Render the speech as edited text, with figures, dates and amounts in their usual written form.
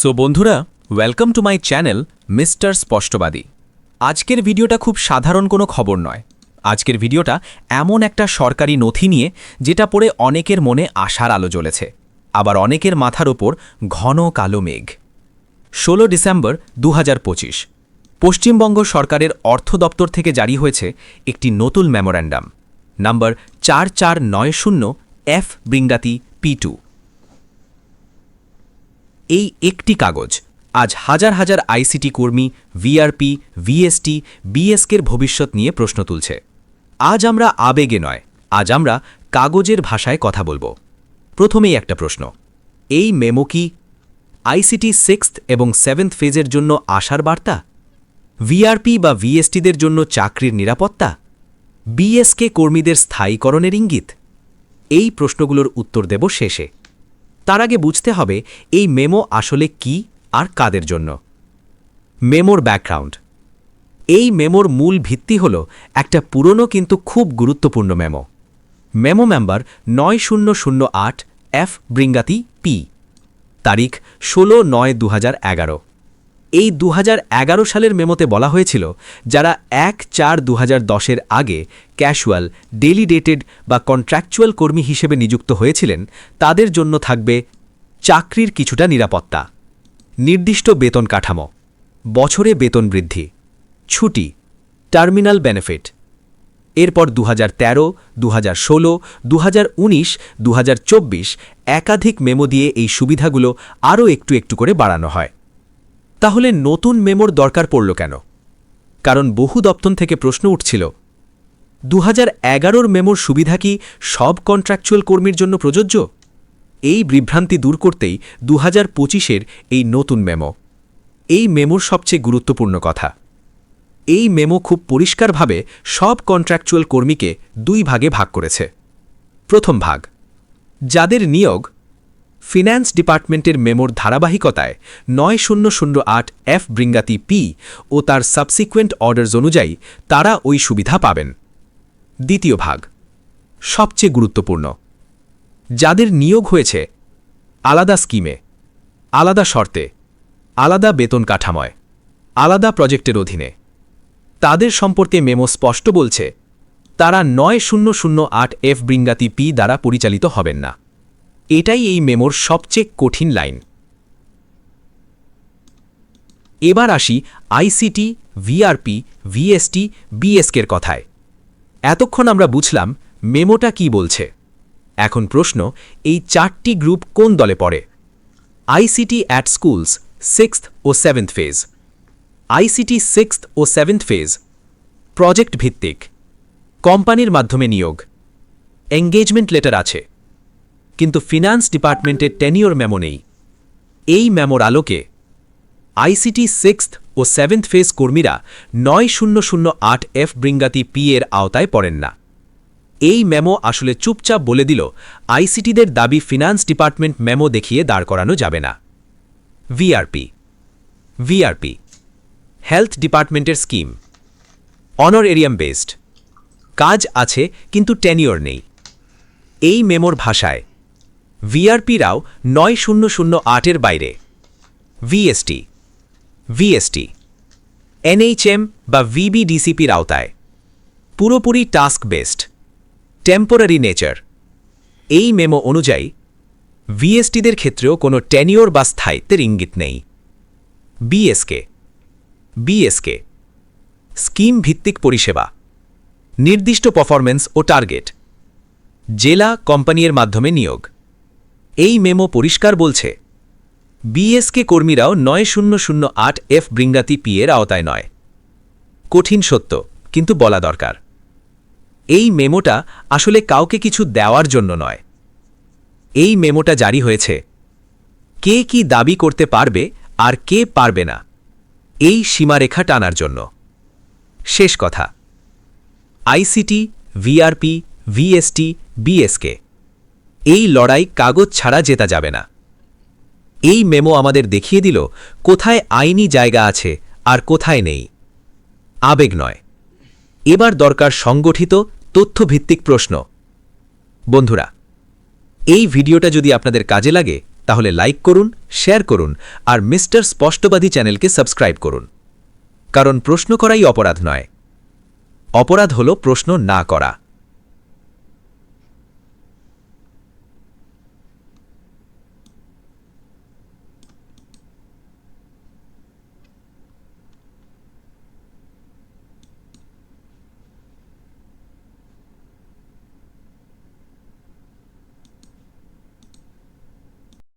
So বন্ধুরা, welcome to my channel mister স্পষ্টবাদী। আজকের ভিডিওটা খুব সাধারণ কোনো খবর নয়। আজকের ভিডিওটা এমন একটা সরকারি নথি নিয়ে যেটা পড়ে অনেকের মনে আশার আলো জ্বলেছে, আবার অনেকের মাথার ওপর ঘন কালো মেঘ। 16 ডিসেম্বর 2025 পশ্চিমবঙ্গ সরকারের অর্থ দপ্তর থেকে জারি হয়েছে একটি নতুন মেমোর্যান্ডাম নাম্বার 4490 এফ বৃংদাতি P2। এই একটি কাগজ আজ হাজার হাজার আইসিটি কর্মী, ভিআরপি, ভিএসটি, বিএসকের ভবিষ্যৎ নিয়ে প্রশ্ন তুলছে। আজ আমরা আবেগে নয়, আজ আমরা কাগজের ভাষায় কথা বলবো। প্রথমেই একটা প্রশ্ন, এই মেমো কি আইসিটি 6th এবং 7th ফেজের জন্য আশার বার্তা? ভিআরপি বা ভিএসটিদের জন্য চাকরির নিরাপত্তা? বিএসকে কর্মীদের স্থায়ীকরণের ইঙ্গিত? এই প্রশ্নগুলোর উত্তর দেব শেষে। তার আগে বুঝতে হবে এই মেমো আসলে কি আর কাদের জন্য। মেমোর ব্যাকগ্রাউন্ড। এই মেমোর মূল ভিত্তি হল একটা পুরনো কিন্তু খুব গুরুত্বপূর্ণ মেমো। মেমো নাম্বার 9008 এফ বৃংদাতি P, তারিখ 16/9/2011। এই 2011 সালের মেমোতে বলা হয়েছিল যারা 1/4/2010 আগে ক্যাশুয়াল, ডেলিডেটেড বা কন্ট্রাকচুয়াল কর্মী হিসেবে নিযুক্ত হয়েছিলেন তাদের জন্য থাকবে চাকরির কিছুটা নিরাপত্তা, নির্দিষ্ট বেতন কাঠামো, বছরে বেতন বৃদ্ধি, ছুটি, টার্মিনাল বেনিফিট। এরপর 2013, 2016, 2019, 2024 একাধিক মেমো দিয়ে এই সুবিধাগুলো আরও একটু একটু করে বাড়ানো হয়। তাহলে নতুন মেমোর দরকার পড়ল কেন? কারণ বহু দপ্তর থেকে প্রশ্ন উঠছিল 2011 মেমোর সুবিধা কি সব কন্ট্রাকচুয়াল কর্মীর জন্য প্রযোজ্য? এই বিভ্রান্তি দূর করতেই 2025 এই নতুন মেমো। এই মেমোর সবচেয়ে গুরুত্বপূর্ণ কথা, এই মেমো খুব পরিষ্কারভাবে সব কন্ট্রাকচুয়াল কর্মীকে দুই ভাগে ভাগ করেছে। প্রথম ভাগ, যাদের নিয়োগ ফিন্যান্স ডিপার্টমেন্টের মেমোর ধারাবাহিকতায় 9008 এফ বৃংদাতি P ও তার সাবসিকুয়েন্ট অর্ডারস অনুযায়ী তারা ওই সুবিধা পাবেন। দ্বিতীয় ভাগ, সবচেয়ে গুরুত্বপূর্ণ, যাদের নিয়োগ হয়েছে আলাদা স্কিমে, আলাদা শর্তে, আলাদা বেতন কাঠামোয়, আলাদা প্রজেক্টের অধীনে, তাদের সম্পর্কে মেমো স্পষ্ট বলছে তারা 9008 এফ বৃংদাতি P দ্বারা পরিচালিত হবেন না। এটাই এই মেমোর সবচেয়ে কঠিন লাইন। এবার আসি আইসিটি, ভিআরপি, ভিএসটি, বিএসকের কথায়। এতক্ষণ আমরা বুঝলাম মেমোটা কি বলছে। এখন প্রশ্ন, এই চারটি গ্রুপ কোন দলে পড়ে? আইসিটি অ্যাট স্কুলস 6th ও 7th ফেজ। আইসিটি 6th ও 7th ফেজ প্রজেক্ট ভিত্তিক, কোম্পানির মাধ্যমে নিয়োগ, এঙ্গেজমেন্ট লেটার আছে, কিন্তু ফিন্যান্স ডিপার্টমেন্টের টেনিওর মেমো নেই। এই মেমোর আলোকে আইসিটি 6th ও 7th ফেজ কর্মীরা 9008 এফ বৃংদাতি P এর আওতায় পড়েন না। এই মেমো আসলে চুপচাপ বলে দিল আইসিটিদের দাবি ফিন্যান্স ডিপার্টমেন্ট মেমো দেখিয়ে দাঁড় করানো যাবে না। ভিআরপি। ভিআরপি হেলথ ডিপার্টমেন্টের স্কিম, অনারেরিয়াম বেসড, কাজ আছে কিন্তু টেনিওর নেই। এই মেমোর ভাষায় ভিআরপিরাও 9008 এর বাইরে। ভিএসটি। ভিএসটি এনএইচএম বা ভিবিডিসিপির আওতায়, পুরোপুরি টাস্ক বেসড, টেম্পোরারি নেচার। এই মেমো অনুযায়ী ভিএসটিদের ক্ষেত্রেও কোনো টেনিওর বা স্থায়িত্বের ইঙ্গিত নেই। বিএসকে। বিএসকে স্কিম ভিত্তিক পরিষেবা, নির্দিষ্ট পারফরম্যান্স ও টার্গেট, জেলা কোম্পানির মাধ্যমে নিয়োগ। এই মেমো পরিষ্কার বলছে বিএসকে কর্মীরাও 9008 এফ বৃংদাতি P এর আওতায় নয়। কঠিন সত্য, কিন্তু বলা দরকার। এই মেমোটা আসলে কাউকে কিছু দেওয়ার জন্য নয়। এই মেমোটা জারি হয়েছে কে কি দাবি করতে পারবে আর কে পারবে না, এই সীমারেখা টানার জন্য। শেষ কথা, আইসিটি, ভিআরপি, ভিএসটি, বিএসকে এই লড়াই কাগজ ছাড়া জেতা যাবে না। এই মেমো আমাদের দেখিয়ে দিল কোথায় আইনি জায়গা আছে আর কোথায় নেই। আবেগ নয়, এবার দরকার সংগঠিত তথ্যভিত্তিক প্রশ্ন। বন্ধুরা, এই ভিডিওটা যদি আপনাদের কাজে লাগে তাহলে লাইক করুন, শেয়ার করুন আর মিস্টার স্পষ্টবাদী চ্যানেলকে সাবস্ক্রাইব করুন। কারণ প্রশ্ন করাই অপরাধ নয়, অপরাধ হলো প্রশ্ন না করা।